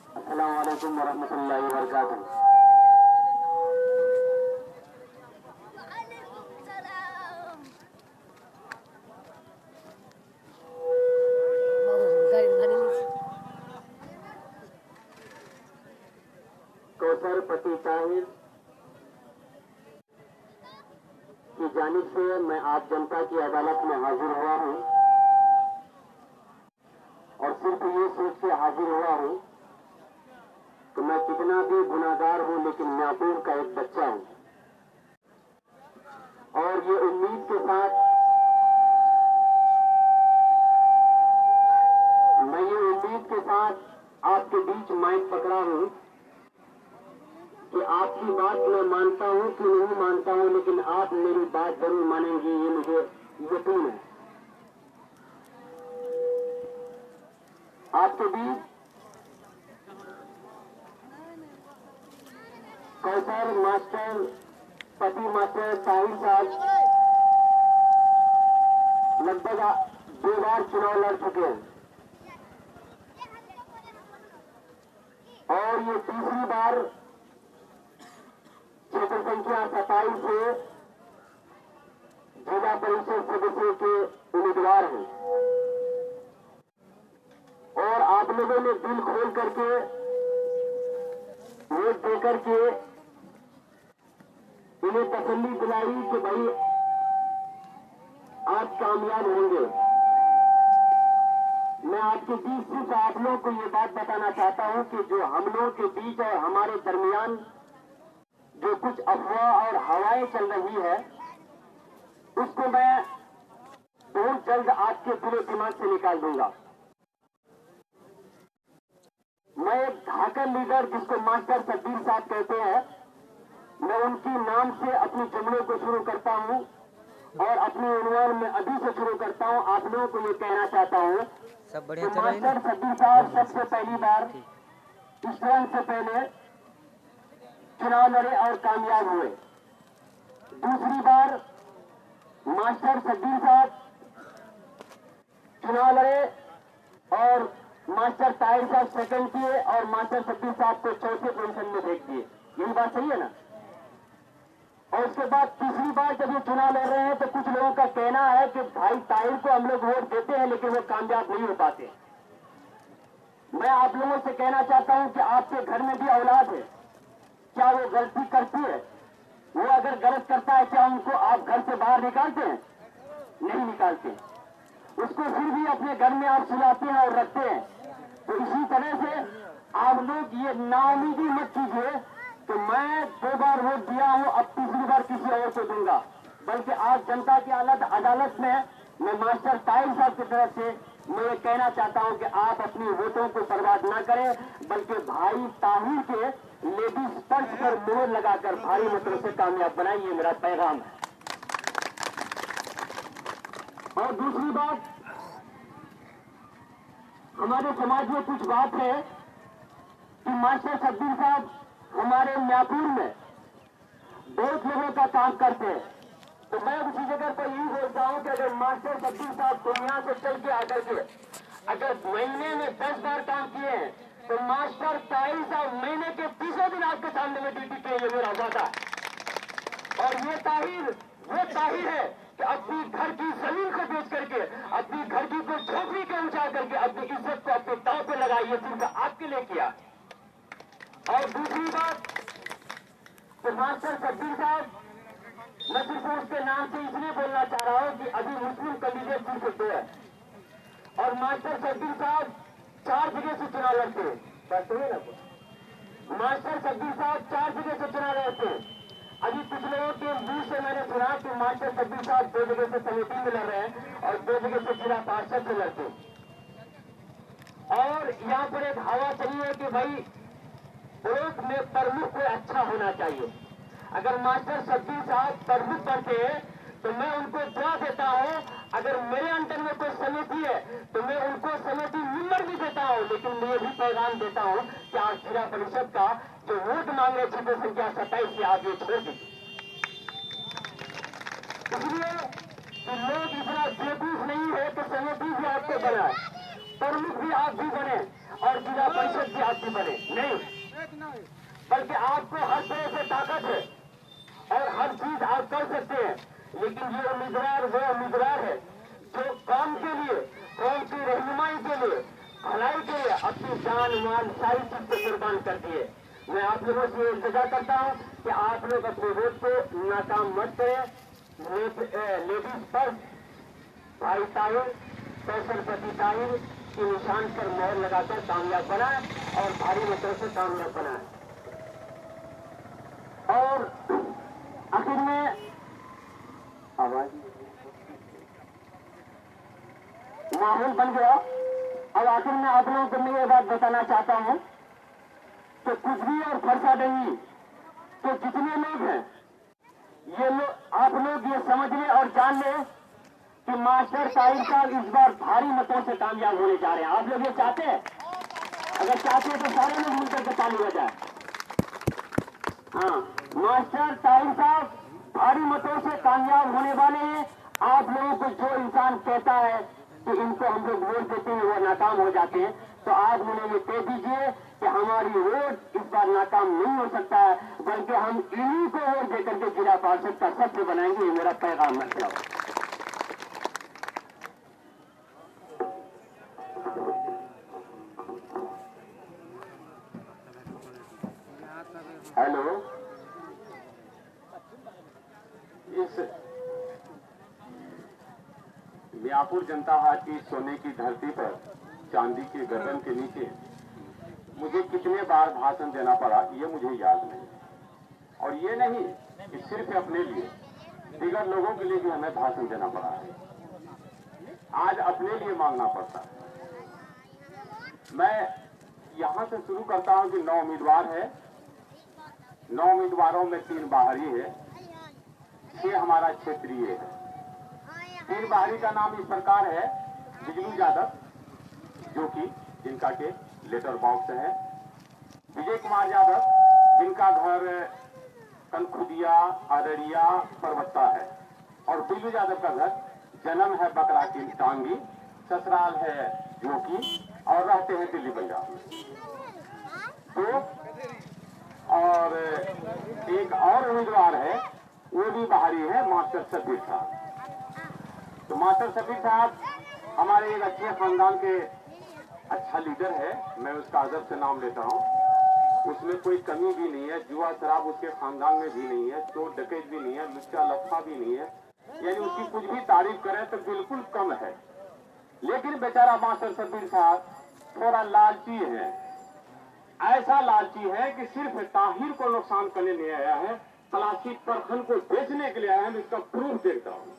अस्सलाम वालेकुम वरहमतुल्लाहि वबरकातुहू। कौसर पति ताहिर की जानिब से मैं आप जनता की अदालत में हाजिर हुआ हूँ और सिर्फ ये सोच के हाजिर हुआ हूँ कि मैं कितना भी गुनाहगार हूँ लेकिन महबूब का एक बच्चा हूँ और ये उम्मीद के साथ आपके बीच माइक पकड़ा हूँ कि आपकी बात मैं मानता हूँ कि नहीं मानता हूँ, लेकिन आप मेरी बात जरूर मानेंगे, ये मुझे यकीन है। आपके बीच कौसर मास्टर पति मास्टर ताहिर साहब लगभग 2 बार चुनाव लड़ चुके हैं और ये तीसरी बार क्षेत्र संख्या 27 से जिला परिषद सदस्य के उम्मीदवार हैं और आप लोगों ने दिल खोल करके वोट देकर के इन्हें तसल्ली दिलाई कि भाई आप कामयाब होंगे। मैं आपके बीच सिर्फ आप लोगों को ये बात बताना चाहता हूं कि जो हम लोगों के बीच और हमारे दरमियान जो कुछ अफवाह और हवाएं चल रही है, उसको मैं बहुत जल्द आपके दिलो दिमाग से निकाल दूंगा। मैं एक धाकड़ लीडर जिसको मास्टर सब्बीर साहब कहते हैं, मैं उनकी नाम से अपनी जुमलों को शुरू करता हूं और अपने उन्वान में अभी से शुरू करता हूं। आप लोगों को ये कहना चाहता हूं सब बढ़िया कि मास्टर सब्बीर साहब सबसे पहली बार इस टर्म से पहले चुनाव लड़े और कामयाब हुए। दूसरी बार मास्टर सब्बीर साहब चुनाव लड़े और मास्टर ताहिर साहब सेकंड किए और मास्टर सब्बीर साहब को चौथे पोजीशन में भेज दिए। यही बात सही है ना? और उसके बाद तीसरी बार जब ये चुनाव लड़ रहे हैं तो कुछ लोगों का कहना है कि भाई ताहिर को हम लोग वोट देते हैं लेकिन वो कामयाब नहीं हो पाते। मैं आप लोगों से कहना चाहता हूं कि आपके घर में भी औलाद है, क्या वो गलती करती है? वो अगर गलत करता है क्या उनको आप घर से बाहर निकालते हैं? नहीं निकालते। उसको फिर भी अपने घर में आप सुलाते हैं और रखते हैं। तो इसी तरह से आप लोग ये नाउमीदी मत कीजिए कि मैं 2 बार वोट दिया हूं, अब तीसरी बार किसी और को दूंगा, बल्कि आज जनता की अदालत में मैं मास्टर ताहिर साहब की तरफ से मैं ये कहना चाहता हूं कि आप अपनी वोटों को बर्बाद न करें, बल्कि भाई ताहिर के लेडीज पर्स पर मोहर लगाकर भारी मतों से कामयाब बनाइए, मेरा पैगाम है। और दूसरी बात, हमारे समाज में कुछ बात है कि मास्टर सब्बीर साहब हमारे म्यापुर में बहुत लोगों का काम करते हैं। तो मैं उसी जगह पर यही बोलता हूं कि अगर मास्टर सब्बीर साहब दुनिया से चल के आकर के अगर महीने में 10 बार काम किए हैं तो मास्टर ताहिर साहब महीने के 30 दिन आपके सामने में ड्यूटी किए, ये मेरा वादा है। और ये ताहिर वो ताहिर है कि अपनी घर की जमीन को बेच करके, अपनी घर की को झोपड़ी के ऊंचा करके अपनी इज्जत को अपने दांव पे लगाई, ये सिर्फ आपके लिए किया। और दूसरी बात, तो मास्टर सब्बीर साहब मैं सिर्फ उसके नाम से इसलिए बोलना चाह रहा हूं कि अभी मुस्लिम कैंडिडेट सिर्फ 2 है और मास्टर सब्बीर साहब 4 जगह से चुनाव लड़ते हैं। मास्टर सब्बीर साहब 4 जगह से चुनाव लड़ते हैं। अभी कुछ लोगों के मुंह से मैंने सुना कि मास्टर सब्बीर साहब 2 जगह से समिति में लड़ रहे हैं और 2 जगह से जिला पार्षद से लड़ते हैं। और यहाँ पर एक हवा चली है कि भाई ब्लॉक में प्रमुख कोई अच्छा होना चाहिए। अगर मास्टर सब्बीर साहब प्रमुख बनते हैं तो मैं उनको दुआ देता हूं। अगर मेरे अंडर में कोई समिति है तो मैं उनको समिति मेंबर भी देता हूं, लेकिन मैं भी पैगाम देता हूं कि आज जिला परिषद का जो वोट मांगे क्षेत्र संख्या 27 से आप ये छोड़ दीजिए। इसलिए कि लोग इतना बेवकूफ नहीं है कि समिति भी आपको बनाए, प्रमुख भी आप भी बने और जिला परिषद भी आप राष्ट्रपति बने, नहीं, बल्कि आपको हर तरह से ताकत है और हर चीज आप कर सकते हैं। लेकिन ये उम्मीदवार वो उम्मीदवार है जो काम के लिए, कौम की रहनुमाई के लिए, भलाई के लिए अपनी जान माल सारी चीज को कुर्बान कर दिए। मैं आप लोगों से ये इल्तिजा करता हूँ कि आप लोग अपने वोट को नाकाम मत करें। लेडीज पर भाई ताहिर, कौशलपति ताहिर के निशान पर मोहर लगाकर कामयाब बनाए और भारी मतों से कामयाब बनाए। और आखिर में आवाज माहौल बन गया। अब आखिर में आप लोगों को मैं ये बात बताना चाहता हूं कि कुछ भी और फरसा नहीं, तो जितने लोग हैं ये लोग, आप लोग ये समझ लें और जान लें कि मास्टर ताहिर साहब इस बार भारी मतों से कामयाब होने जा रहे हैं। आप लोग ये चाहते हैं? अगर चाहते हैं तो सारे लोग मिलकर के ताली बजाएं। हाँ, मास्टर ताहिर साहब भारी मतों से कामयाब होने वाले हैं। आप लोगों को जो इंसान कहता है कि इनको हम लोग वोट देते हैं वो नाकाम हो जाते हैं, तो आज उन्हें ये कह दीजिए कि हमारी वोट इस बार नाकाम नहीं हो सकता है, बल्कि हम इन्हीं को वोट देकर के जिला पार्षद का सभ्य बनाएंगे। ये मेरा पैगाम मतलब। हेलो, इस मियापुर जनता हाट की सोने की धरती पर चांदी के गर्दन के नीचे मुझे कितने बार भाषण देना पड़ा ये मुझे याद नहीं। और ये नहीं कि सिर्फ अपने लिए, दीगर लोगों के लिए भी हमें भाषण देना पड़ा है। आज अपने लिए मांगना पड़ता है। मैं यहां से शुरू करता हूं कि 9 उम्मीदवार है। 9 उम्मीदवारों में 3 बाहरी है, 6 हमारा क्षेत्रीय है। 3 बाहरी का नाम इस प्रकार है: बिजलू यादव, जो कि जिनका के लेटर बॉक्स है; विजय कुमार यादव, जिनका घर कनखुदिया, अररिया, परबत्ता है; और बिजलू यादव का घर जन्म है बकरा की टांगी, ससुराल है जोकी, और रहते हैं दिल्ली पंजाब में। तो और एक और उम्मीदवार है, वो भी बाहरी है, मास्टर शब्बीर साहब। तो मास्टर शब्बीर साहब हमारे एक अच्छे खानदान के अच्छा लीडर है। मैं उसका अदब से नाम लेता हूँ। उसमें कोई कमी भी नहीं है, जुआ शराब उसके खानदान में भी नहीं है, चोर डकैत भी नहीं है, लुच्चा लफा भी नहीं है। यानी उसकी कुछ भी तारीफ करें तो बिल्कुल कम है। लेकिन बेचारा मास्टर शब्बीर साहब थोड़ा लालची है। ऐसा लालची है कि सिर्फ ताहिर को नुकसान करने नहीं आया है, प्लास्टिक प्रखंड को बेचने के लिए आया है। मैं इसका प्रूफ देखता हूँ।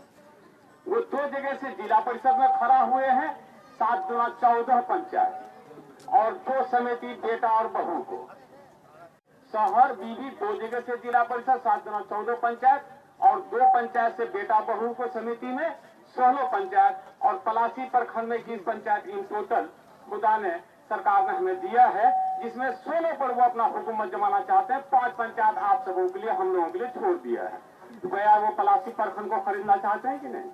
वो 2 जगह से जिला परिषद में खड़ा हुए हैं, 7 गुना 14 पंचायत, और 2 समिति बेटा और बहू को। शहर बीवी 2 जगह से जिला परिषद, 7 गुना 14 पंचायत, और 2 पंचायत से बेटा बहू को समिति में 16 पंचायत, और पलासी प्रखंड में 21 पंचायत। इन टोटल खुदा ने, सरकार ने हमें दिया है, जिसमें 16 पर वो अपना हुकूमत जमाना चाहते हैं। 5 पंचायत आप सबों के लिए, हम लोगों के लिए छोड़ दिया है। तो भैया वो पलासी प्रखंड को खरीदना चाहते हैं कि नहीं?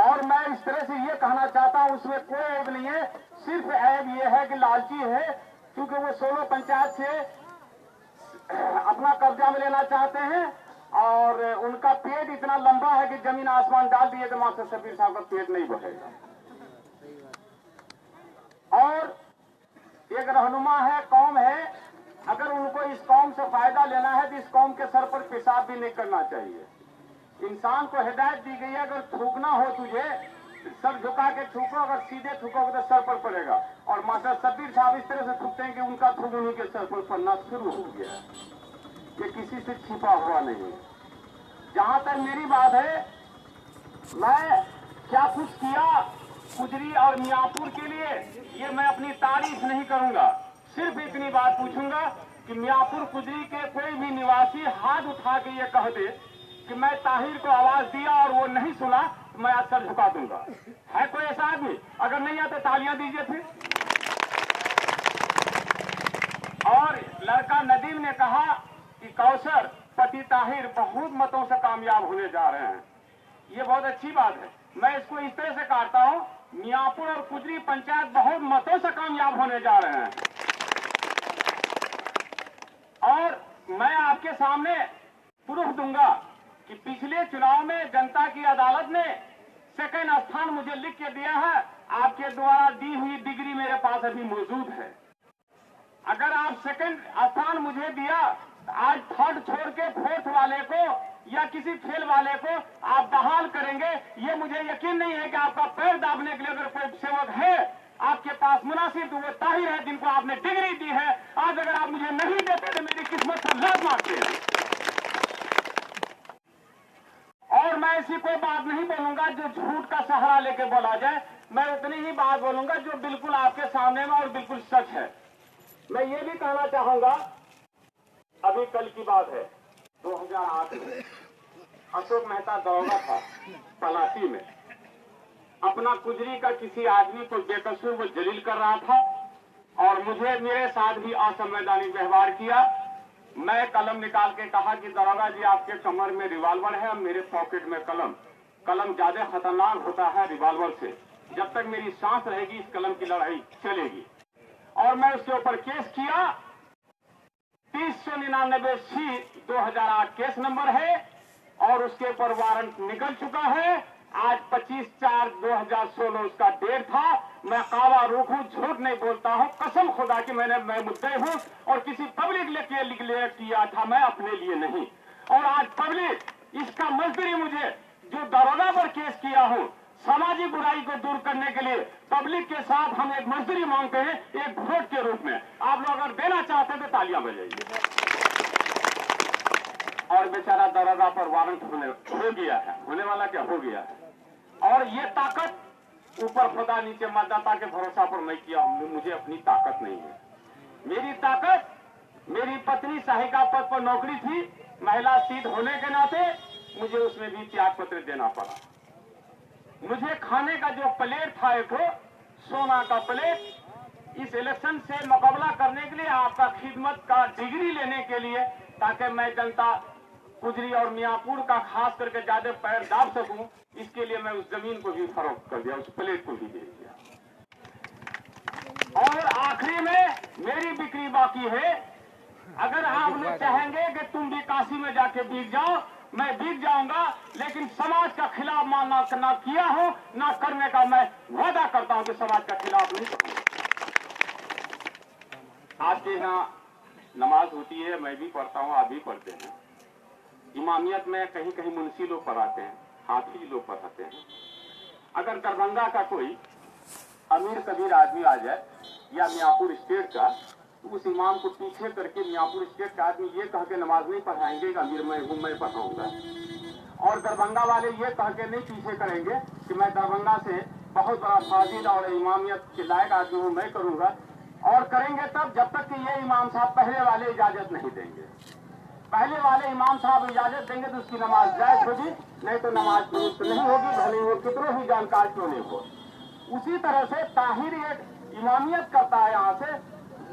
और मैं इस तरह से ये कहना चाहता हूं, उसमें कोई ऐब नहीं है। सिर्फ ऐब ये है कि लालची है, क्योंकि वो 16 पंचायत से अपना कब्जा में लेना चाहते हैं, और उनका पेट इतना लंबा है कि जमीन आसमान डाल दिए तो मास्टर शब्बीर साहब का पेट नहीं बढ़ेगा। और एक रहनुमा है, कौम है, अगर उनको इस कौम से फायदा लेना है तो इस कौम के सर पर पेशाब भी नहीं करना चाहिए। इंसान को हिदायत दी गई है, अगर थूकना हो तुझे सर झुका के थूको, अगर सीधे थूकोगे तो सर पर पड़ेगा। और मास्टर शब्बीर साहब इस तरह से थूकते हैं कि उनका थूक उन्हीं के सर पर पड़ना शुरू हो गया। ये किसी से छिपा हुआ नहीं है। जहां तक मेरी बात है, मैं क्या कुछ किया कुजरी और मियापुर के लिए, ये मैं अपनी तारीफ नहीं करूंगा। सिर्फ इतनी बात पूछूंगा कि मियापुर कुजरी के कोई भी निवासी हाथ उठा के ये कह दे कि मैं ताहिर को आवाज दिया और वो नहीं सुना, तो मैं आज सर झुका दूंगा। है कोई ऐसा आदमी? अगर नहीं है तो तालियां दीजिए फिर। और लड़का नदीम ने कहा कि कौशर पति ताहिर बहुत मतों से कामयाब होने जा रहे हैं। ये बहुत अच्छी बात है। मैं इसको इस तरह से काटता हूं, मियापुर और कुजरी पंचायत बहुत मतों से कामयाब होने जा रहे हैं। आपके सामने प्रूफ दूंगा कि पिछले चुनाव में जनता की अदालत ने सेकंड स्थान मुझे लिख के दिया है। आपके द्वारा दी हुई डिग्री मेरे पास अभी मौजूद है। अगर आप सेकंड स्थान मुझे दिया, आज थर्ड छोड़ के फोर्थ वाले को या किसी फेल वाले को आप बहाल करेंगे, ये मुझे यकीन नहीं है कि आपका पैर दाबने के लिए अगर कोई सेवक है आपके पास मुनासिब, तो वो ताहिर है जिनको आपने डिग्री दी है। आज अगर आप मुझे नहीं देते तो मेरी किस्मत को लात मारते हैं। और मैं ऐसी कोई बात नहीं बोलूंगा जो झूठ का सहारा लेके बोला जाए। मैं उतनी ही बात बोलूंगा जो बिल्कुल आपके सामने में और बिल्कुल सच है। मैं ये भी कहना चाहूंगा, अभी कल की बात है, 2008 में अशोक मेहता दरोगा था पलासी में। अपना कुजरी का किसी आदमी को बेकसूर वो जलील कर रहा था और मुझे मेरे साथ भी असंवैधानिक व्यवहार किया। मैं कलम निकाल के कहा कि दरोगा जी आपके कमर में रिवॉल्वर है और मेरे पॉकेट में कलम। कलम ज्यादा खतरनाक होता है रिवॉल्वर से। जब तक मेरी सांस रहेगी इस कलम की लड़ाई चलेगी। और मैं उसके ऊपर केस किया। 3099C 2008 केस नंबर है और उसके ऊपर वारंट निकल चुका है। आज 25/4/2016 उसका डेट था। मैं कावा रूख हूं, झूठ नहीं बोलता हूं, कसम खुदा की मैं मुद्दे हूं और किसी पब्लिक के किया था, मैं अपने लिए नहीं। और आज पब्लिक इसका मजदूरी मुझे जो दरोगा पर केस किया हूं, सामाजिक बुराई को दूर करने के लिए पब्लिक के साथ हम एक मजदूरी मांगते हैं, एक वोट के रूप में। आप लोग अगर देना चाहते हैं तो तालियां बजाइए। और बेचारा दरोगा पर वारंट हो गया है, होने वाला क्या हो गया है। और ये ताकत ऊपर खुदा नीचे मतदाता के भरोसा पर मैं किया हूं। मुझे अपनी ताकत नहीं है। मेरी ताकत, मेरी पत्नी सहायिका पद पर नौकरी थी, महिला सीट होने के नाते मुझे उसमें भी त्याग पत्र देना पड़ा। मुझे खाने का जो प्लेट था, एक सोना का प्लेट, इस इलेक्शन से मुकाबला करने के लिए, आपका खिदमत का डिग्री लेने के लिए, ताकि मैं जनता कुजरी और मियापुर का खास करके ज्यादा पैर दाब सकूं, इसके लिए मैं उस जमीन को भी फरोख्त कर दिया, उस प्लेट को भी दे दिया। और आखिरी में मेरी बिक्री बाकी है। अगर आप लोग चाहेंगे कि तुम भी काशी में जाके बीत जाओ, मैं बीत जाऊंगा, लेकिन समाज का खिलाफ ना किया हो ना करने का मैं वादा करता हूं कि समाज का खिलाफ नहीं करूंगा। आपके यहाँ नमाज होती है, मैं भी पढ़ता हूं, आप भी पढ़ते हैं। इमामियत में कहीं कहीं मुंशी लोग पढ़ाते हैं, हाफिज लोग पढ़ाते हैं। अगर दरभंगा का कोई अमीर कबीर आदमी आ जाए या मियापुर स्टेट का, तो उस इमाम को पीछे करके मियापुर स्टेट का आदमी ये कह के नमाज नहीं पढ़ाएंगे कि अमीर मैं हूं, मैं पढ़ाऊंगा। और दरभंगा वाले ये कह के नहीं पीछे करेंगे कि मैं दरभंगा से बहुत बड़ा फाजिल और इमामियत के लायक आदमी हूं, मैं करूंगा। और करेंगे तब जब तक कि ये इमाम साहब पहले वाले इजाजत नहीं देंगे। पहले वाले इमाम साहब इजाजत देंगे तो उसकी नमाज जायज होगी, नहीं तो नमाज दुरुस्त नहीं होगी, भले वो कितनों ही जानकार क्यों नहीं हो। उसी तरह से ताहिर एक इमामियत करता है, यहाँ से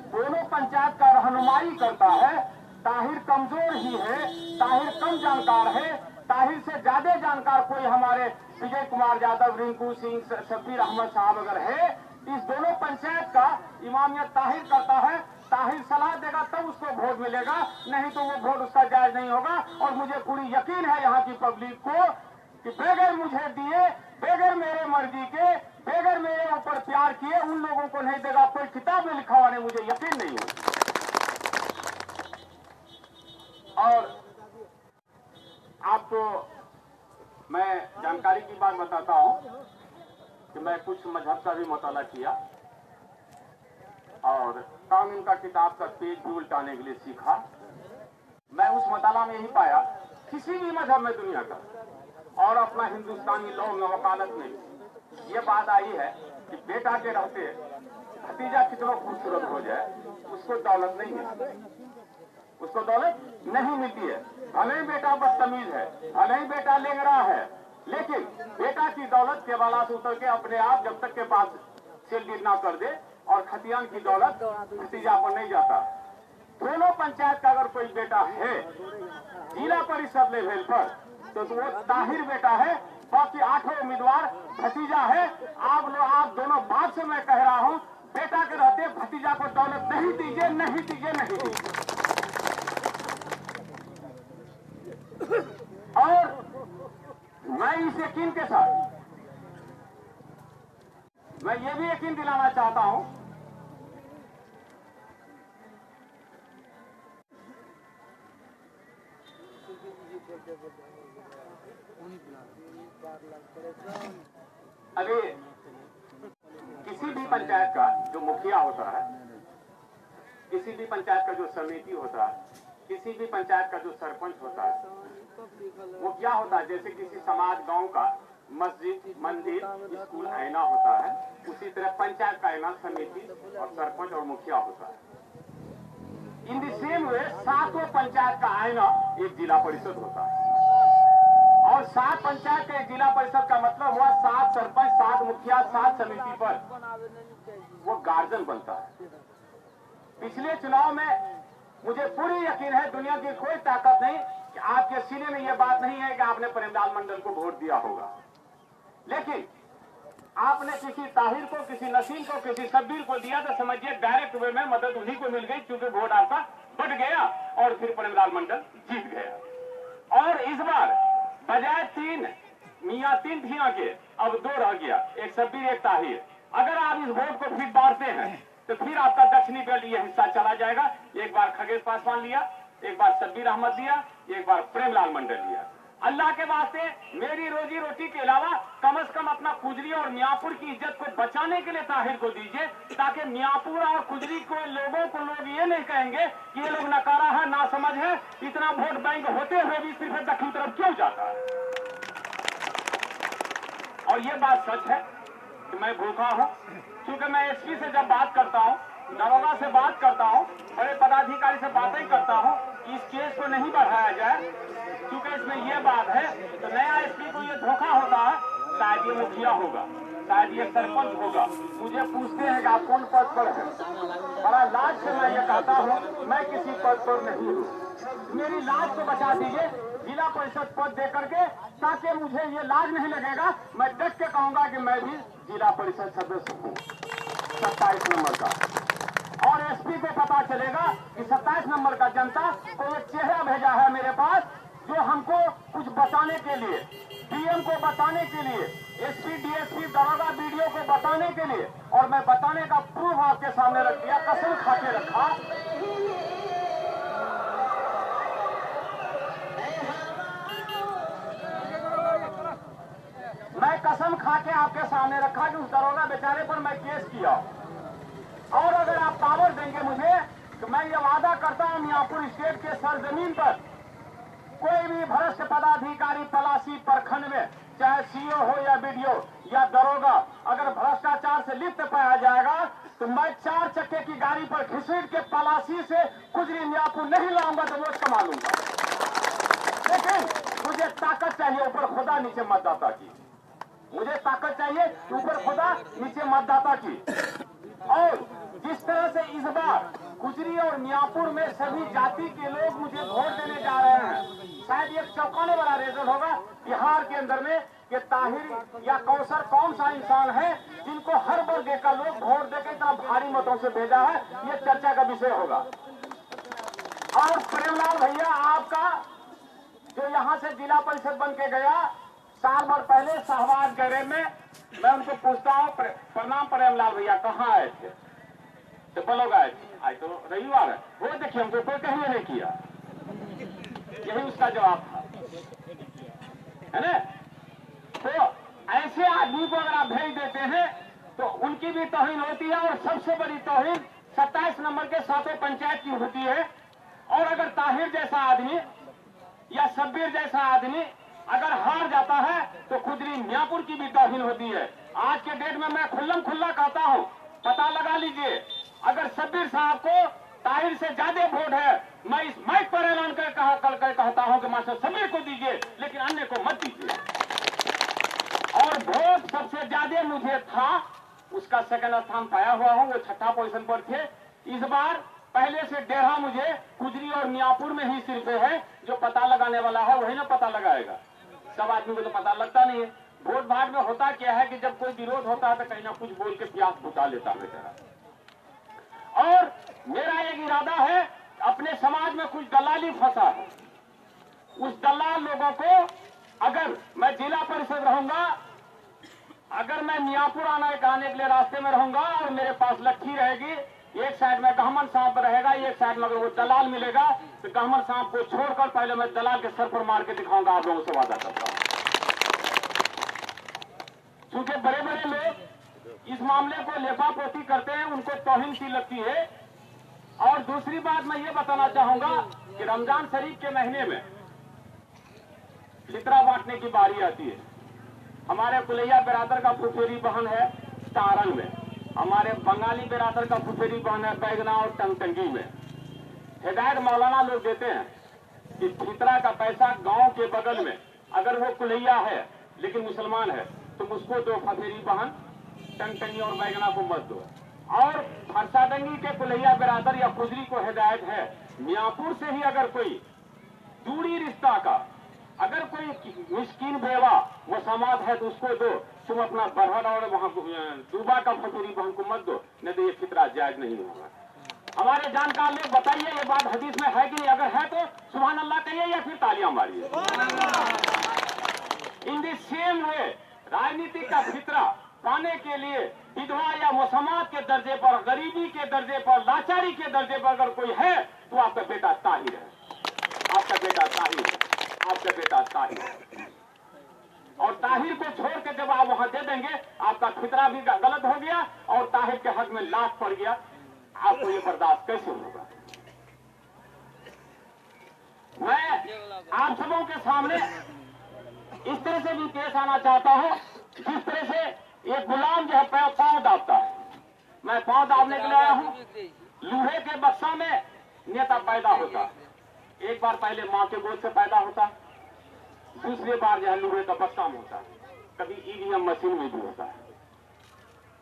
दोनों पंचायत का रहनुमाई करता है। ताहिर कमजोर ही है, ताहिर कम जानकार है। ताहिर से ज्यादा जानकार कोई हमारे विजय कुमार यादव, रिंकू सिंह, शब्बीर अहमद साहब अगर है, इस दोनों पंचायत का इमामियत ताहिर करता है। ताहिर सलाह देगा तब उसको वोट मिलेगा, नहीं तो वो वोट उसका जायज नहीं होगा। और मुझे पूरी यकीन है यहाँ की पब्लिक को कि बगैर मुझे दिए, बगैर मेरे मर्जी के, बगैर मेरे ऊपर प्यार किए उन लोगों को नहीं देगा। कोई किताब में लिखा हुआ नहीं, मुझे यकीन नहीं है। और आपको मैं जानकारी की बात बताता हूं कि मैं कुछ मजहब का भी मुताला किया और कानून का किताब का पेज भी उल्टाने के लिए सीखा। मैं उस मुताला में यही पाया, किसी भी मजहब में दुनिया का और अपना हिंदुस्तानी लॉ में वकालत में ये बात आई है कि बेटा के रहते भतीजा कितना खूबसूरत हो जाए उसको दौलत नहीं मिलती, उसको दौलत नहीं मिलती है। भले ही बेटा बदतमीज है, भले ही बेटा लेंगड़ा है, लेकिन बेटा की दौलत के वाला से उतर के अपने आप जब तक के पास सेल ना कर दे और खतियान की दौलत भतीजा पर नहीं जाता। दोनों पंचायत का अगर कोई बेटा है जिला परिषद लेवल पर तो वो ताहिर बेटा है, बाकी 8 उम्मीदवार भतीजा है। आप दोनों बात से मैं कह रहा हूं, बेटा के रहते भतीजा को दौलत नहीं दीजिए, नहीं दीजिए, नहीं दीजिए। यकीन के साथ मैं ये भी यकीन दिलाना चाहता हूं अभी किसी भी पंचायत का जो मुखिया होता है, किसी भी पंचायत का जो समिति होता है, किसी भी पंचायत का जो सरपंच होता है, वो क्या होता है, जैसे किसी समाज गांव का मस्जिद, मंदिर, स्कूल आईना होता है, उसी तरह पंचायत का आईना समिति और सरपंच और मुखिया होता है। इन द सेम वे सातों पंचायत का आईना एक जिला परिषद होता है और 7 पंचायत के जिला परिषद का मतलब हुआ 7 सरपंच, 7 मुखिया, 7 समिति पर वो गार्जियन बनता है। पिछले चुनाव में मुझे पूरी यकीन है, दुनिया की कोई ताकत नहीं कि आपके सीने में यह बात नहीं है कि आपने प्रेमलाल मंडल को वोट दिया होगा, लेकिन आपने किसी ताहिर को, किसी नसीम को, किसी शब्बीर को दिया तो समझिए डायरेक्ट वे में मदद उन्हीं को मिल गई, क्योंकि वोट आपका बढ़ गया और फिर प्रेमलाल मंडल जीत गया। और इस बार बजाय 3 मियाँ 3 धिया के अब 2 रह गया, एक शब्बीर एक ताहिर। अगर आप इस वोट को फिर बांटते हैं तो फिर आपका दक्षिणी बेल्ट ये हिस्सा चला जाएगा। एक बार खगेश पासवान लिया, एक बार शब्बीर अहमद लिया, एक बार प्रेमलाल मंडल लिया। अल्लाह के वास्ते मेरी रोजी रोटी के अलावा कम से कम अपना कुजरी और मियाँपुर की इज्जत को बचाने के लिए ताहिर को दीजिए, ताकि मियाँपुर और कुजरी को लोगों को लोग ये नहीं कहेंगे कि ये लोग नकारा है, ना समझ है, इतना वोट बैंक होते हुए भी सिर्फ दक्षिण तरफ क्यों जाता है। और ये बात सच है कि मैं भूखा हूं, क्योंकि मैं एसपी से जब बात करता हूं, दरोगा से बात करता हूं, बड़े पदाधिकारी से बातें करता हूं कि इस केस को नहीं बढ़ाया जाए, क्योंकि इसमें यह बात है तो नया एसपी को ये धोखा होता है, शायद ये मुखिया होगा, शायद ये सरपंच होगा। मुझे पूछते हैं कि आप कौन पद पर हैं, बड़ा लाज से मैं ये कहता हूँ मैं किसी पद पर नहीं हूँ। मेरी लाज को बचा दीजिए जिला परिषद पद दे करके, ताकि मुझे ये लाज नहीं लगेगा, मैं डट के कहूंगा कि मैं भी जिला परिषद सदस्य हूँ 27 नंबर का। और एसपी को पता चलेगा कि 27 नंबर का जनता को एक चेहरा भेजा है मेरे पास, जो हमको कुछ बताने के लिए, डीएम को बताने के लिए, एसपी, डीएसपी, दरोगा, बीडीओ को बताने के लिए, और मैं बताने का प्रूफ आपके सामने रख दिया, कसम खा के रखा। मैं कसम खा के आपके सामने रखा कि उस दरोगा बेचारे पर मैं केस किया। और अगर आप पावर देंगे मुझे तो मैं ये वादा करता हूं मियाँपुर स्टेट के सरजमीन पर कोई भी भ्रष्ट पदाधिकारी पलासी प्रखंड में, चाहे सीओ हो या बीडीओ या दरोगा, अगर भ्रष्टाचार से लिप्त पाया जाएगा तो मैं 4 चक्के की गाड़ी पर घसीट के पलासी से कुजरी मियाँपुर नहीं लाऊंगा तो वोट कमा लूंगा। लेकिन मुझे ताकत चाहिए ऊपर खुदा, नीचे मतदाता की। मुझे ताकत चाहिए ऊपर खुदा, नीचे मतदाता की। और जिस तरह से इस बार गुजरी और मियाँपुर में सभी जाति के लोग मुझे वोट देने जा रहे हैं, शायद एक चौंकाने वाला रिजल्ट होगा बिहार के अंदर में कि ताहिर या कौसर कौन सा इंसान है जिनको हर वर्ग का लोग वोट देकर इतना भारी मतों से भेजा है, ये चर्चा का विषय होगा। और प्रेमलाल भैया आपका जो यहाँ से जिला परिषद बन के गया, साल भर पहले शाहबाज गैरे में मैं उनको पूछता हूँ, प्रणाम प्रेमलाल भैया, कहाँ आए थे? तो बोलोग आए थे, आज तो रविवार है, वो देखिए हमको कोई कहीं नहीं किया, यही उसका जवाब था, है ना। तो ऐसे आदमी को अगर आप भेज देते हैं तो उनकी भी तौहीन होती है, और सबसे बड़ी तौहीन 27 नंबर के 7 पंचायत की होती है। और अगर ताहिर जैसा आदमी या शब्बीर जैसा आदमी अगर हार जाता है तो खुदरी मियाँपुर की भी तौहीन होती है। आज के डेट में मैं खुल्लम खुल्ला कहता हूँ, पता लगा लीजिए, अगर शब्बीर साहब को ताहिर से ज्यादा वोट है, मैं इस माइक पर ऐलान कर कहता हूँ कि मास्टर शब्बीर को दीजिए, लेकिन अन्य को मत दीजिए। और वोट सबसे ज्यादा मुझे था, उसका सेकंड स्थान पाया हुआ हूँ, वो 6ठा पोजीशन पर थे। इस बार पहले से डेढ़ा मुझे गुजरी और मियाँपुर में ही सिर्फ है, जो पता लगाने वाला है वही ना पता लगाएगा, सब आदमी को तो पता लगता नहीं है। वोट भाग में होता क्या है कि जब कोई विरोध होता है तो कहीं ना कुछ बोल के प्यास बुझा लेता है बेचारा। और मेरा एक इरादा है, अपने समाज में कुछ दलाली फंसा है, उस दलाल लोगों को अगर मैं जिला परिषद रहूंगा, अगर मैं मियापुर आने के लिए रास्ते में रहूंगा और मेरे पास लट्ठी रहेगी, एक साइड में गहमन सांप रहेगा, एक साइड में अगर वो दलाल मिलेगा तो गहमन सांप को छोड़कर पहले मैं दलाल के सर पर मार के दिखाऊंगा। आप लोगों से वादा करता हूं। क्योंकि बड़े बड़े लोग इस मामले को लेपापोती करते हैं, उनको तौहीन सी लगती है। और दूसरी बात मैं ये बताना चाहूंगा कि रमजान शरीफ के महीने में फितरा बांटने की बारी आती है। हमारे कुलैया बिरादर का फुफेरी बहन है सारण में, हमारे बंगाली बिरादर का फुफेरी बहन है बैगना और टंगटंगी में। हिदायत मौलाना लोग देते हैं कि फितरा का पैसा गांव के बगल में अगर वो कुलैया है लेकिन मुसलमान है तो उसको दो, फुफेरी बहन टंगटंगी और बैगना को मत दो। और फरसाडंगी के कुलैया बिरादर या खुजरी को हिदायत है, मियापुर से ही अगर कोई दूरी रिश्ता का अगर कोई मिस्कीन बेवा वो समाज है तो उसको दो, तुम अपना बरहड़ और वहां दूबा का फुफेरी बहन को मत दो, नहीं तो ये फितरा जायज नहीं होगा। हमारे जानकार लोग बताइए ये बात हदीस में है कि नहीं? अगर है तो सुभान अल्लाह कहिए या फिर तालियां मारिए। इन द सेम वे राजनीति का फितरा पाने के लिए विधवा या मुसलमान के दर्जे पर, गरीबी के दर्जे पर, लाचारी के दर्जे पर अगर कोई है तो आपका बेटा ताहिर है, आपका बेटा ताहिर है, आपका बेटा ताहिर है। और ताहिर को छोड़ के जब आप वहां दे देंगे आपका फितरा भी गलत हो गया और ताहिर के हक में लात पड़ गया। आपको ये बर्दाश्त कैसे होगा? मैं आप सबों के सामने इस तरह से भी पेश आना चाहता हूं जिस तरह से एक गुलाम जो है पांव दाबता है। मैं पांव दाबने के लिए आया हूं। लोहे के बक्सा में नेता पैदा होता, एक बार पहले मां के गोद से पैदा होता, दूसरी बार जो है लोहे का बक्सा में होता, कभी ईवीएम मशीन में भी होता है।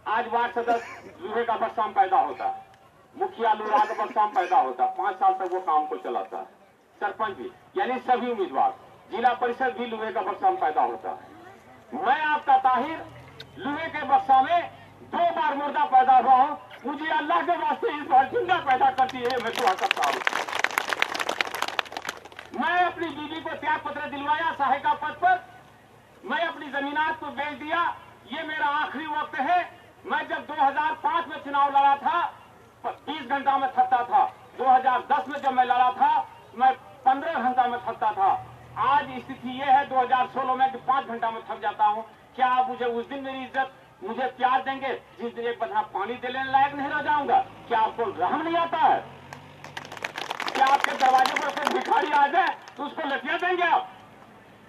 आज वार्ड सदस्य लोहे का बक्सा में पैदा होता, मुखिया लोहा का बक्सा में पैदा होता, 5 साल तक वो काम को चलाता है, सरपंच भी, यानी सभी उम्मीदवार, जिला परिषद भी लोहे का बक्सा में पैदा होता है। मैं आपका ताहिर लोहे के बक्सा में 2 बार मुर्दा पैदा हुआ हूं, मुझे अल्लाह के वास्ते इस बार जिंदा पैदा करती है, मैं दुआ करता हूं। मैं अपनी बीवी को त्याग पत्र दिलवाया सहायिका पद पर, मैं अपनी जमीनात को बेच दिया, ये मेरा आखिरी वक्त है। मैं जब 2005 में चुनाव लड़ा था 20 घंटा में थकता था, 2010 में जब मैं लड़ा था मैं 15 घंटा में थकता था। आज स्थिति यह है 2016 में कि 5 घंटा में थक जाता हूं। क्या आप मुझे उस दिन मेरी इज्जत मुझे प्यार देंगे जिस दिन एक बदला पानी देने लायक नहीं रह जाऊंगा? क्या आपको रहम नहीं आता है? क्या आपके दरवाजे पर कोई भिखारी आ जाए तो उसको लठियां देंगे आप?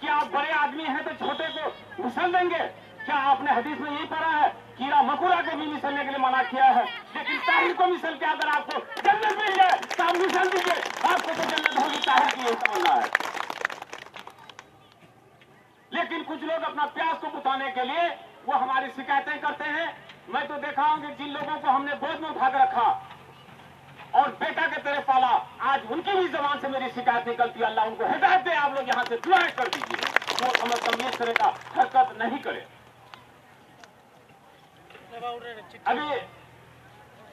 क्या आप बड़े आदमी हैं तो छोटे को मिसल देंगे? क्या आपने हदीस में यही पढ़ा है कीड़ा मकोड़ा को भी मिसलने के लिए मना किया है, लेकिन ताहिर को मिसल के अगर आपको जन्नत मिल जाए तो आप मिसल दीजिए, आपको तो जन्नत होगी, ताहिर की यही तमन्ना है। लेकिन कुछ लोग अपना प्यास को बुझाने के लिए वो हमारी शिकायतें करते हैं। मैं तो देखा हूं कि जिन लोगों को हमने गोद में उठा कर रखा और बेटा के तरह पाला, आज उनकी भी जबान से मेरी शिकायत निकलती है। अल्लाह उनको हिदायत दे, आप लोग यहां से दुआ कर दीजिए वो हमें तमीज तरह का हरकत नहीं करे। अभी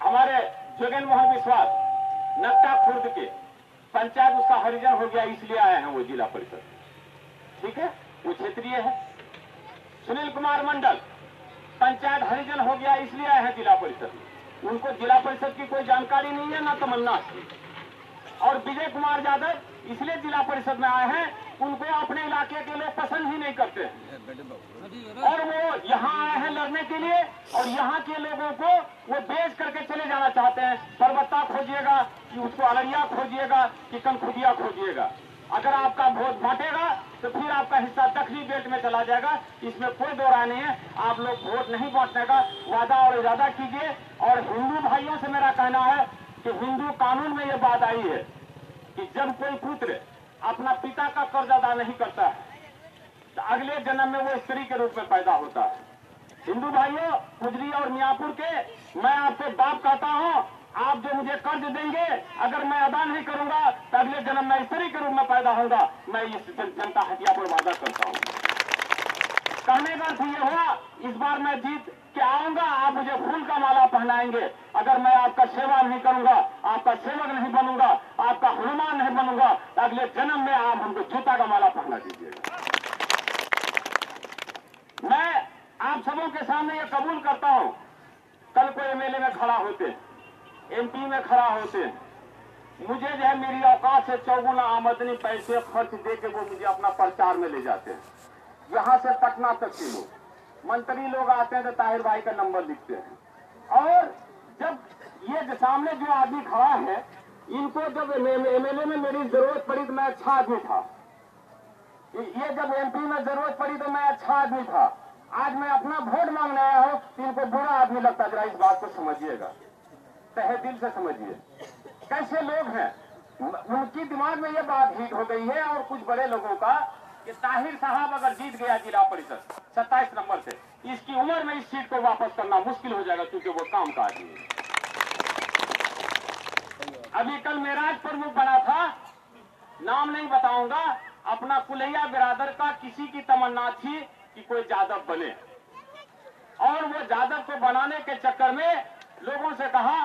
हमारे जोगेन मोहन विश्वास नक्टा खुर्द के पंचायत उसका हरिजन हो गया इसलिए आए हैं वो जिला परिषद, ठीक है, वो क्षेत्रीय है। सुनील कुमार मंडल पंचायत हरिजन हो गया इसलिए आए हैं जिला परिषद में, उनको जिला परिषद की कोई जानकारी नहीं है ना तमन्ना। और विजय कुमार यादव इसलिए जिला परिषद में आए हैं, उनको अपने इलाके के लोग पसंद ही नहीं करते और वो यहाँ आए हैं लड़ने के लिए और यहाँ के लोगों को वो बेच करके चले जाना चाहते हैं। परबत्ता खोजिएगा कि उसको अररिया खोजिएगा कि कनखुदिया खोजिएगा। अगर आपका वोट बांटेगा तो फिर आपका हिस्सा दखनी बेल्ट में चला जाएगा, इसमें कोई दो राय नहीं है। आप लोग वोट नहीं बांटने का वादा और इरादा कीजिए। और हिंदू भाइयों से मेरा कहना है कि हिंदू कानून में ये बात आई है कि जब कोई पुत्र अपना पिता का कर्ज अदा नहीं करता है तो अगले जन्म में वो स्त्री के रूप में पैदा होता है। हिंदू भाइयों, खुजरी और मियापुर के, मैं आपसे बाप कहता हूं, आप जो मुझे कर्ज देंगे अगर मैं अदा नहीं करूंगा तो अगले जन्म में स्त्री के रूप में पैदा होगा। मैं इस जनता हत्या पर वादा करता हूं। कहने का अर्थ ये हुआ, इस बार मैं जीत के आऊंगा, आप मुझे फूल का माला पहनाएंगे। अगर मैं आपका सेवा नहीं करूंगा, आपका सेवक नहीं बनूंगा, आपका हनुमान नहीं बनूंगा तो अगले जन्म में आप हमको जूता का माला पहना दीजिएगा। आप सबों के सामने ये कबूल करता हूं, कल को एमएलए में खड़ा होते, एमपी में खड़ा होते, मुझे जो है मेरी औकात से 4 आमदनी पैसे खर्च दे के वो मुझे अपना प्रचार में ले जाते हैं। यहाँ से पटना तक के लोग मंत्री लोग आते हैं तो ताहिर भाई का नंबर लिखते हैं। और जब ये सामने जो आदमी खड़ा है, इनको जब एमएलए में मेरी जरूरत पड़ी तो मैं अच्छा आदमी था, ये जब एमपी में जरूरत पड़ी तो मैं अच्छा आदमी था। आज मैं अपना वोट मांगने आया हूं तो इनको बुरा आदमी लगता। जरा इस बात को समझिएगा, तहे दिल से समझिए कैसे लोग हैं। उनकी दिमाग में ये बात हिट हो गई है और कुछ बड़े लोगों का कि ताहिर साहब अगर जीत गया जिला परिषद 27 नंबर से, इसकी उम्र में इस सीट को वापस करना मुश्किल हो जाएगा, क्योंकि वो काम का आदमी है। अभी कल मेराज प्रमुख बना था, नाम नहीं बताऊंगा, अपना कुलैया बिरादर का किसी की तमन्ना थी कि कोई जादव बने, और वो जादव को बनाने के चक्कर में लोगों से कहा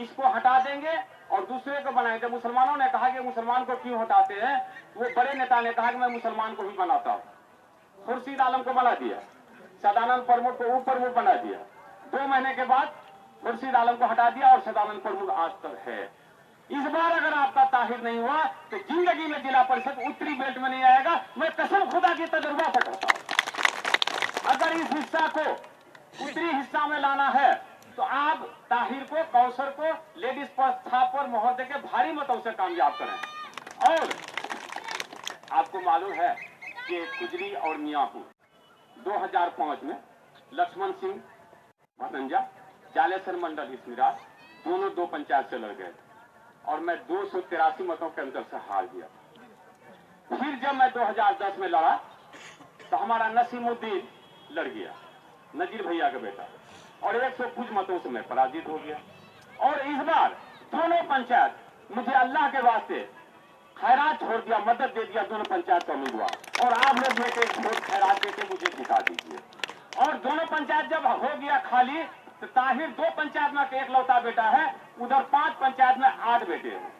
इसको हटा देंगे और दूसरे को बनाएंगे। मुसलमानों ने कहा कि मुसलमान को क्यों हटाते हैं? वो बड़े नेता ने कहा कि मैं मुसलमान को ही बनाता हूं। खुर्शीद आलम को बना दिया, सदानंद प्रमुख को प्रमुख बना दिया। 2 महीने के बाद खुर्शीद आलम को हटा दिया और सदानंद प्रमुख आज तक है। इस बार अगर आपका ताहिर नहीं हुआ तो जिंदगी में जिला परिषद उत्तरी बेल्ट में नहीं आएगा। मैं कसम खुदा की तजुर्बा से कहता हूं, अगर इस हिस्सा को उत्तरी हिस्सा में लाना है तो आप ताहिर को, कौसर को लेडीज पर मोहर देकर भारी मतों से कामयाब करें। और आपको मालूम है कि कुजरी और मियापुर 2005 में लक्ष्मण सिंह भतंजा, जालेसर मंडल हिस्मिराज दोनों 2 पंचायत से लड़ गए और मैं 283 मतों के अंतर से हार गया। फिर जब मैं 2010 में लड़ा तो हमारा नसीमुद्दीन लड़ गया, नजीर भैया का बेटा, और 100 कुछ मतों से मैं पराजित हो गया। और इस बार दोनों पंचायत मुझे अल्लाह के वास्ते खैरात छोड़ दिया, मदद दे दिया दोनों पंचायत का उम्मीदवार, और आप लोग मेरे एक वोट खैरात देके मुझे जिता दीजिए। और दोनों पंचायत जब हो गया खाली तो ताहिर 2 पंचायत में एकलौता बेटा है, उधर 5 पंचायत में 8 बेटे हैं।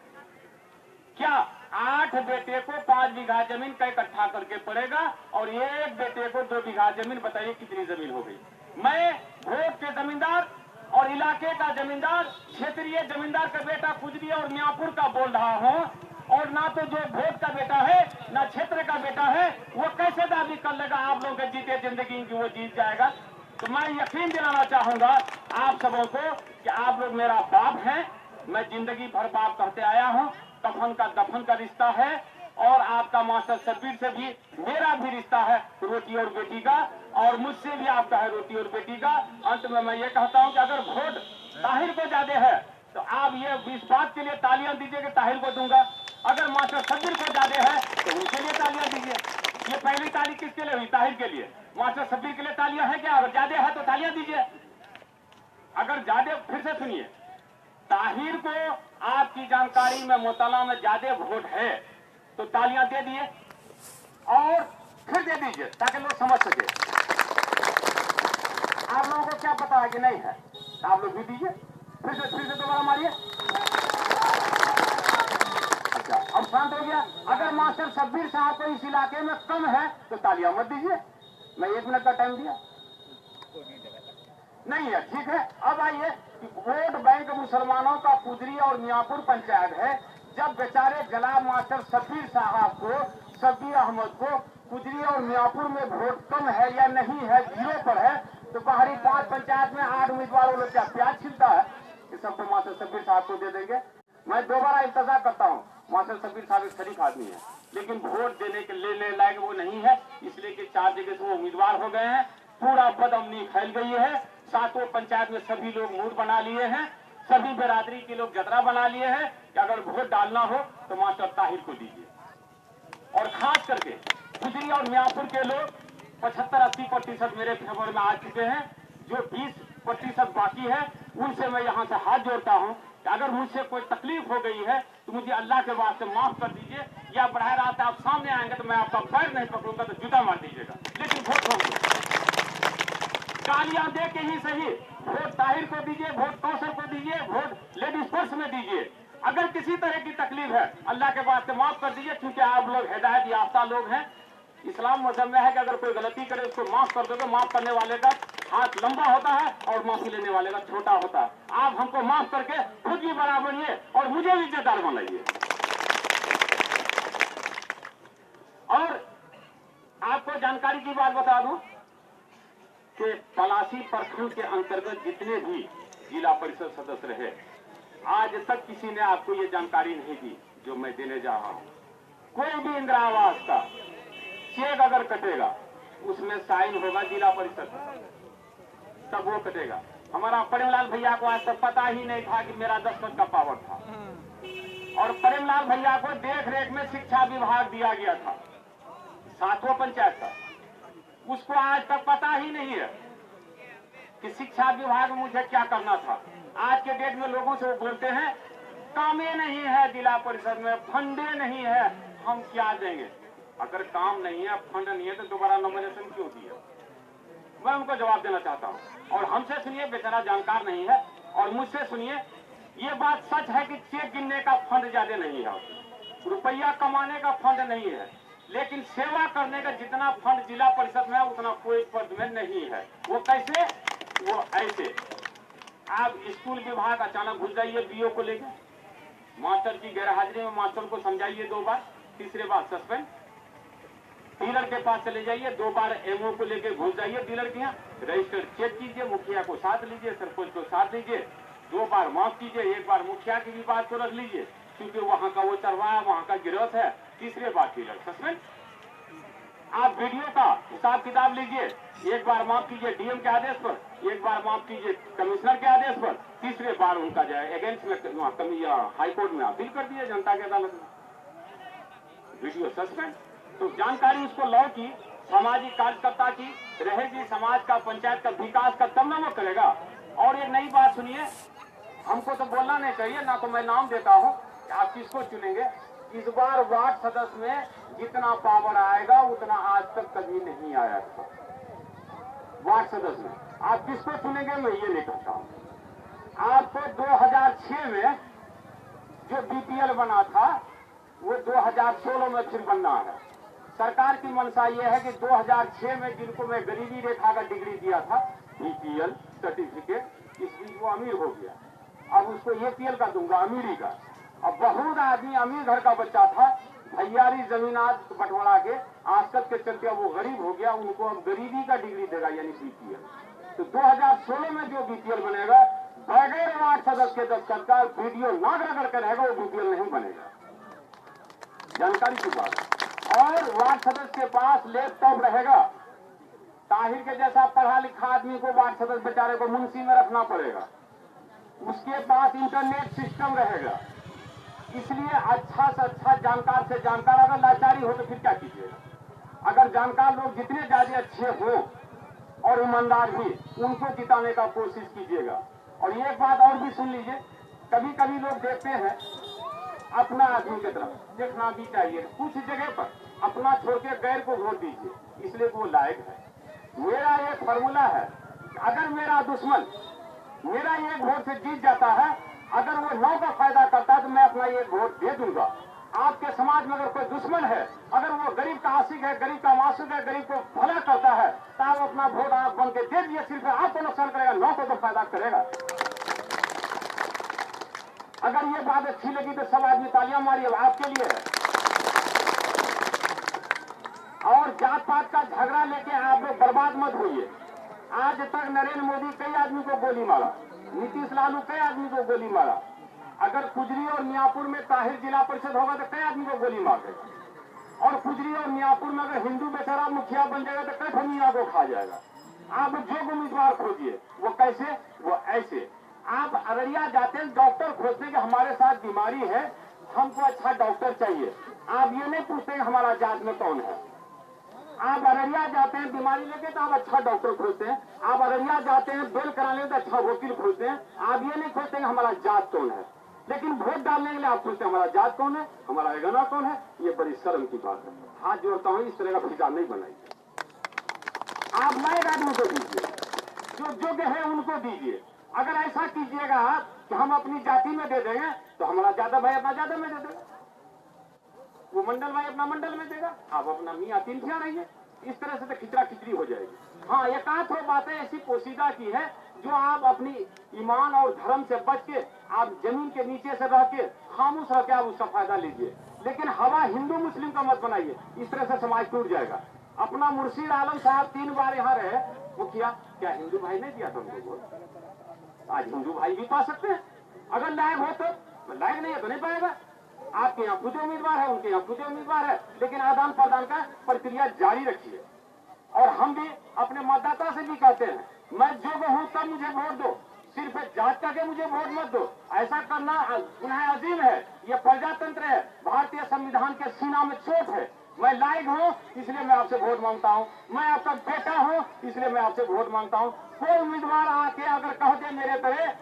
क्या 8 बेटे को 5 बीघा जमीन का इकट्ठा करके पड़ेगा और 1 बेटे को 2 बीघा जमीन, बताइए कितनी जमीन हो गई। मैं वोट के जमींदार और इलाके का जमींदार, क्षेत्रीय जमींदार का बेटा कुजरी और मियापुर का बोल रहा हूं, और ना तो जो वोट का बेटा है ना क्षेत्र का बेटा है, वो कैसे दावी कर लेगा आप लोगों के जीते जिंदगी की वो जीत जाएगा। तो मैं यकीन दिलाना चाहूंगा आप सबों को कि आप लोग मेरा बाप हैं, मैं जिंदगी भर बाप करते आया हूं। कफन का दफन का रिश्ता है और आपका मास्टर शब्बीर से भी मेरा भी रिश्ता है, रोटी और बेटी का, और मुझसे भी आपका है रोटी और बेटी का। अंत में मैं ये कहता हूं कि अगर वोट ताहिर को ज्यादा है तो आप ये इस बात के लिए तालियां दीजिए कि ताहिर को दूंगा, अगर मास्टर शब्बीर को ज्यादा है तो उनके लिए तालियां दीजिए। ये पहली ताली किसके लिए हुई? ताहिर के लिए। मास्टर शब्बीर के लिए तालियां है क्या? अगर ज्यादा है तो तालियां दीजिए। अगर ज्यादा, फिर से सुनिए, ताहिर को आपकी जानकारी में मुतला में ज्यादा वोट है तो तालियां दे दिए और फिर दे दीजिए ताकि लोग समझ सके। आप लोगों को क्या पता है कि नहीं है, तो आप लोग भी दीजिए। फिर से दोबारा मारिए। अच्छा, अब शांत हो गया। अगर मास्टर शब्बीर साहब को इस इलाके में कम है तो तालियां मत दीजिए। मैं 1 मिनट का टाइम दिया नहीं है, ठीक है। अब आइए, वोट बैंक मुसलमानों का कुजरी और मियापुर पंचायत है। जब बेचारे जनाब मास्टर शब्बीर साहब को, शब्बीर अहमद को कुजरी और मियापुर में वोट कम है या नहीं है, 0 पर है, तो बाहरी 5 पंचायत में 8 उम्मीदवारों में क्या प्याज छिलता है? ये सब तो मास्टर शब्बीर साहब को दे देंगे। मैं दोबारा इंतजार करता हूँ। मास्टर शब्बीर साहब एक शरीफ आदमी है, लेकिन वोट देने के लेने लायक वो नहीं है, इसलिए कि 4 जगह से वो उम्मीदवार हो गए हैं। पूरा बदअमनी फैल गई है। 7 पंचायत में सभी लोग मूड बना लिए हैं, सभी बिरादरी के लोग जतरा बना लिए हैं कि अगर वोट डालना हो तो मास्टर ताहिर को दीजिए। और खास करके कुजरी और मियापुर के लोग 75-80% मेरे फेवर में आ चुके हैं। जो 20% बाकी है उनसे मैं यहाँ से हाथ जोड़ता हूँ कि अगर मुझसे कोई तकलीफ हो गई है तो मुझे अल्लाह के वास्ते माफ कर दीजिए, या बढ़ा रात आप सामने आएंगे तो मैं आपका पैर नहीं पकड़ूंगा तो जुदा मार दीजिएगा, लेकिन वोट होंगे। गालियां दे के ही सही वोट ताहिर को दीजिए, वोट कौशल को दीजिए, वोट लेडीज फोर्स में दीजिए। अगर किसी तरह की तकलीफ है अल्लाह के वास्ते माफ कर दीजिए, क्योंकि आप लोग हिदायत याफ्ता लोग हैं। इस्लाम मजहब में है कि अगर कोई गलती करे उसको माफ कर दोगे, माफ करने वाले का हाथ लंबा होता है और माफी लेने वाले का छोटा होता है। आप हमको माफ करके खुद भी बड़ा बनिए और मुझे भी इज्जतदार बनाइए। और आपको जानकारी की बात बता दूं कि पलासी प्रखंड के अंतर्गत जितने भी जिला परिषद सदस्य रहे, आज तक किसी ने आपको ये जानकारी नहीं दी जो मैं देने जा रहा हूं। कोई भी इंदिरा आवास का चेक अगर कटेगा उसमें साइन होगा जिला परिषद, तब वो कटेगा। हमारा प्रेमलाल भैया को आज तक पता ही नहीं था कि मेरा दस्तखत का पावर था, और प्रेमलाल भैया को देख रेख में शिक्षा विभाग दिया गया था, 7वां पंचायत का, उसको आज तक पता ही नहीं है कि शिक्षा विभाग में मुझे क्या करना था। आज के डेट में लोगों से वो बोलते हैं कामें नहीं है जिला परिषद में, फंडे नहीं है, हम क्या देंगे। अगर काम नहीं है, फंड नहीं है, तो दोबारा नॉमिनेशन क्यों दिया? मैं उनको जवाब देना चाहता हूं। और हमसे सुनिए, बेचारा जानकार नहीं है, और मुझसे सुनिए, ये बात सच है कि चेक गिनने का फंड ज्यादा नहीं है, रुपया कमाने का फंड नहीं है, लेकिन सेवा करने का जितना फंड जिला परिषद में है उतना कोई पद में नहीं है। वो कैसे? वो ऐसे, आप स्कूल विभाग अचानक घुस जाइए बीओ को लेकर, मास्टर की गैरहाजिरी में मास्टर को समझाइए 2 बार, तीसरे बार सस्पेंड। डीलर के पास चले जाइए, 2 बार एमओ को लेकर घुस जाइए डीलर के यहाँ, रजिस्टर चेक कीजिए, मुखिया को साथ लीजिए, सरपंच को साथ लीजिए, 2 बार माफ कीजिए, 1 बार मुखिया की भी बात को रख लीजिए क्योंकि वहां का वो चरवाहा, वहां का गिरफ्त है, तीसरे बार डीलर सस्पेंड। आप वीडियो का हिसाब किताब लीजिए, 1 बार माफ कीजिए डीएम के आदेश पर, 1 बार माफ कीजिए कमिश्नर के आदेश पर, तीसरे बार उनका जो है अगेंस्ट में हाईकोर्ट में अपील कर दिए जनता की अदालत में, वीडियो सस्पेंड। तो जानकारी उसको लौ की, सामाजिक कार्यकर्ता की रहेगी, समाज का, पंचायत का विकास का, तब ना वो करेगा। और एक नई बात सुनिए, हमको तो बोलना नहीं चाहिए ना, तो मैं नाम देता हूं, आप किसको चुनेंगे। इस बार वार्ड सदस्य में जितना पावर आएगा उतना आज तक कभी नहीं आया था वार्ड सदस्य में। आप किसको चुनेंगे मैं ये नहीं कहता हूं। आपको 2006 में जो बीपीएल बना था वो 2016 में फिर बनना है। सरकार की मंशा ये है कि 2006 में जिनको मैं गरीबी रेखा का डिग्री दिया था, बीपीएल सर्टिफिकेट, इस बीच वो अमीर हो गया, अब उसको एपीएल का दूंगा, अमीरी का। अब बहुत आदमी अमीर घर का बच्चा था, भैयारी जमीनात बंटवारा के आजकल के चलते वो गरीब हो गया, उनको अब गरीबी का डिग्री देगा यानी बीपीएल। तो 2016 में जो बीपीएल बनेगा बगैर वार्ड सदस्य के दस्तखत का वीडियो ना रगड़ कर रहेगा, वो बीपीएल नहीं बनेगा। जानकारी की बात। और वार्ड सदस्य के पास लैपटॉप रहेगा, ताहिर के जैसा पढ़ा लिखा आदमी को वार्ड सदस्य बेचारे को मुंशी में रखना पड़ेगा, उसके पास इंटरनेट सिस्टम रहेगा। इसलिए अच्छा से अच्छा जानकार से जानकार, अगर लाचारी हो तो फिर क्या कीजिएगा। अगर जानकार लोग जितने ज्यादा अच्छे हो और ईमानदार भी, उनको जिताने का कोशिश कीजिएगा। और एक बात और भी सुन लीजिए, कभी कभी लोग देखते हैं अपना आदमी की तरफ, देखना भी चाहिए, कुछ जगह पर अपना छोड़ के गैर को वोट दीजिए, इसलिए वो लायक है। मेरा एक फॉर्मूला है, अगर मेरा दुश्मन मेरा एक वोट से जीत जाता है, अगर वो 9 का फायदा करता है तो मैं अपना एक वोट दे दूंगा। आपके समाज में अगर कोई दुश्मन है, अगर वो गरीब का आशिक है, गरीब का मासूक है, गरीब को भला करता है, तो आप अपना वोट आप बन के दे दिए, सिर्फ आपको नुकसान करेगा, 9 को तो फायदा करेगा। अगर ये बात अच्छी लगी तो सब आदमी तालियां मारिए, आपके लिए है। और जात पात का झगड़ा लेके आप लोग बर्बाद मत होइए। आज तक नरेंद्र मोदी कई आदमी को गोली मारा, नीतीश लालू कई आदमी को गोली मारा, अगर कुजरी और मियापुर में ताहिर जिला परिषद होगा तो कई आदमी को गोली मार देगा, और कुजरी और मियापुर में अगर हिंदू बेचारा मुखिया बन जाएगा तो कई फमिया को खा जाएगा। आप जो उम्मीदवार खोजिए, वो कैसे, वो ऐसे। आप अररिया जाते हैं, डॉक्टर खोजते हैं कि हमारे साथ बीमारी है, हमको अच्छा डॉक्टर चाहिए। आप ये नहीं पूछते हैं हमारा जात में कौन है। आप अररिया जाते हैं बीमारी लेके तो आप अच्छा डॉक्टर खोजते हैं, आप अररिया जाते हैं बेल कराने तो अच्छा वकील खोजते हैं। आप ये नहीं खोजते हैं हमारा जात कौन है, लेकिन वोट डालने के लिए आप पूछते हैं हमारा जात कौन है, हमारा एगना कौन है। ये बड़ी शर्म की बात है। हाथ जोड़ता हूँ, इस तरह का फिजा नहीं बनाइए। आप नए आदमी को दीजिए, जो योग्य है उनको दीजिए। अगर ऐसा कीजिएगा कि हम अपनी जाति में दे देंगे तो हमारा ज्यादा भाई अपना ज्यादा में दे देगा। वो मंडल भाई अपना मंडल में देगा, आप अपना मियाँ तीन ठिया रहिए। इस तरह से तो खिचड़ा खिचड़ी हो जाएगी। हाँ, एक आध बातें ऐसी पोशीदा की है जो आप अपनी ईमान और धर्म से बच के आप जमीन के नीचे से रह के खामोश रह के आप उसका फायदा लीजिए, लेकिन हवा हिंदू मुस्लिम का मत बनाइए। इस तरह से समाज टूट जाएगा। अपना मुर्शीद आलम साहब 3 बार यहाँ रहे मुखिया, क्या हिंदू भाई ने दिया था उनको वोट? आज हिंदू भाई भी पा सकते हैं अगर लायक हो तो, लायक नहीं है तो नहीं पाएगा। आपके यहाँ खुद उम्मीदवार है, उनके यहाँ खुद उम्मीदवार है, लेकिन आदान प्रदान का प्रक्रिया जारी रखिए। और हम भी अपने मतदाता से भी कहते हैं, मैं जो हूँ तब मुझे वोट दो, सिर्फ जांच करके मुझे वोट मत दो। ऐसा करना गुनाह अजीम है। ये प्रजातंत्र है, भारतीय संविधान के सीना में चोट है। मैं लायक हूँ इसलिए मैं आपसे वोट मांगता हूँ, मैं आपका बेटा हूँ इसलिए मैं आपसे वोट मांगता हूँ। कोई उम्मीदवार आके अगर कह दे मेरे तरह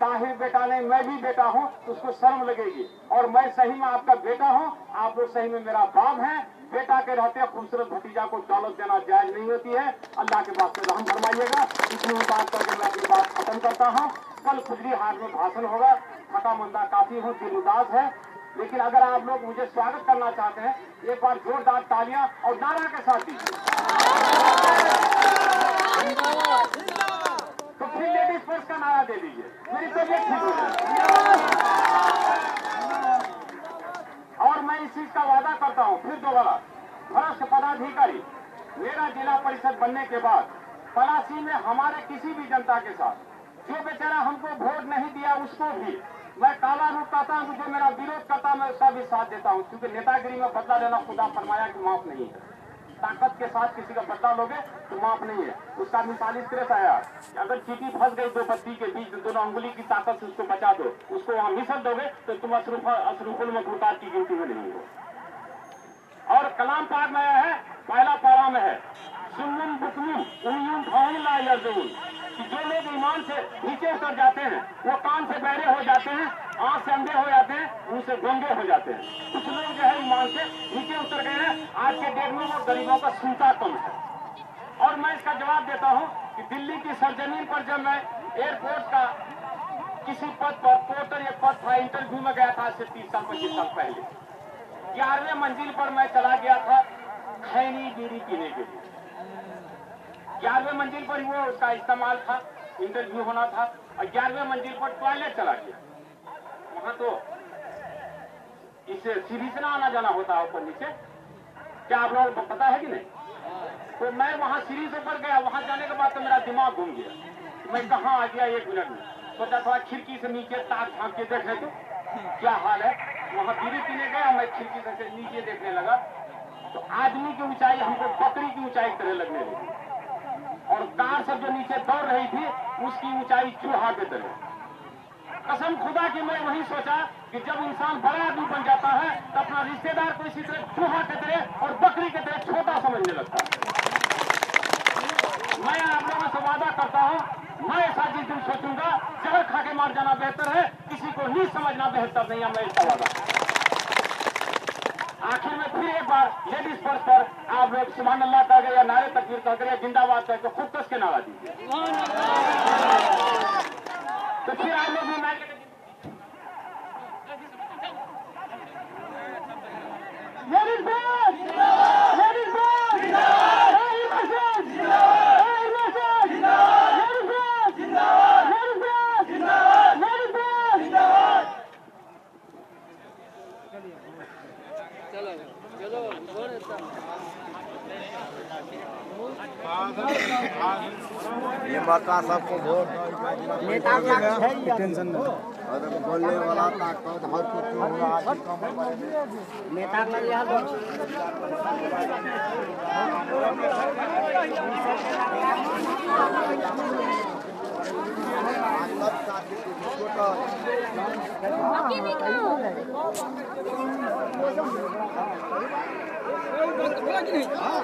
ताहिर बेटा नहीं मैं भी बेटा हूँ, तो उसको शर्म लगेगी। और मैं सही में आपका बेटा हूँ, आप लोग सही में मेरा बाप है। बेटा के रहते खूबसूरत भतीजा को दौलत देना जायज नहीं होती है। अल्लाह के बात से रहम फरमाइएगा। इतनी बात करके मैं अपनी बात खत्म करता हूँ। कल खुजली हाट में भाषण होगा, थका मंदा काफी हूँ, दिल उदास है, लेकिन अगर आप लोग मुझे स्वागत करना चाहते हैं, एक बार जोरदार तालियां और नारा के साथ दीजिए। तो फिर लेडीज फर्स्ट का नारा दे दीजिए, मेरी तबीयत ठीक हो जाए। और मैं इस चीज का वादा करता हूँ फिर दोबारा, भ्रष्ट पदाधिकारी मेरा जिला परिषद बनने के बाद पलासी में हमारे किसी भी जनता के साथ जो बेचारा हमको वोट नहीं दिया उसको भी मैं काला रूप कहता हूँ, जो मेरा विरोध करता मैं उसका भी साथ देता हूँ। क्योंकि नेतागिरी में बदला लेना खुदा फरमाया कि माफ नहीं है। ताकत के साथ किसी का बदला लोगे तो माफ नहीं है। उसका मिसाल इस तरह से आया कि अगर चींटी फंस गई दो बत्ती के बीच, दोनों अंगुली की ताकत से उसको बचा दो, उसको वहां मिसल दोगे तो तुम अशरुफुल मखलूकात की गिनती में नहीं हो। और कलाम पाक में है, पहला पारा में है, सुन्नुम बुकमुम उम्युम फहुम ला यर्जुन, कि जो लोग ईमान से नीचे उतर जाते हैं वो कान से बहरे हो जाते हैं, आंख से अंधे हो जाते हैं, मुंह से गंगे हो जाते हैं। कुछ लोग जो है ईमान से नीचे उतर गए हैं। आज के डेट में वो गरीबों का सुनता कम है। और मैं इसका जवाब देता हूँ कि दिल्ली की सरजमीन पर जब मैं एयरपोर्ट का किसी पद पर पोर्टर या पद था, इंटरव्यू में गया था आज से 30 साल 25 साल पहले, 11वें मंजिल पर मैं चला गया था खैनी बीड़ी पीने के लिए। 11वें मंजिल पर वो उसका इस्तेमाल था, इंटरव्यू होना था, और 11वें मंजिल पर टॉयलेट चला गया। वहां तो इसे सीढ़ी से ना आना जाना होता है ऊपर नीचे, क्या आप लोगों को पता है कि नहीं? तो मैं वहां सीढ़ी से ऊपर गया, वहां जाने के बाद तो मेरा दिमाग घूम गया। मैं कहाँ आ गया 1 मिनट में। सोचा थोड़ा खिड़की से नीचे ताक झांक के देखे तो क्या हाल है। वहां बीड़ी पीने गया, मैं खिड़की से नीचे देखने लगा तो आदमी की ऊंचाई हमको बकरी की ऊंचाई तरह लगने लगी, और कार सब जो नीचे दौड़ रही थी उसकी ऊंचाई चूहा के तरह। कसम खुदा की मैं वही सोचा कि जब इंसान बड़ा आदमी बन जाता है तो अपना रिश्तेदार को इसी तरह चूहा के तरह और बकरी के तरह छोटा समझने लगता है। मैं आप लोगों से वादा करता हूँ, मैं ऐसा जिस दिन सोचूंगा जहर खा के मार जाना बेहतर है, किसी को नहीं समझना बेहतर नहीं है। मैं इसका वादा। आखिर में फिर एक बार लेडीज फर्स्ट पर आप लोग सुभान अल्लाह कह या नारे तकबीर कह या जिंदाबाद कह तो खुद कस के नारा दीजिए। तो फिर आप लोग भी मैं ladies first, ladies first, ladies first, ladies first, ladies first. ये बता सबको वोट नेता का टेंशन नहीं, और बोलने वाला ताकत हर कुछ नेता का लिया Ada di mana?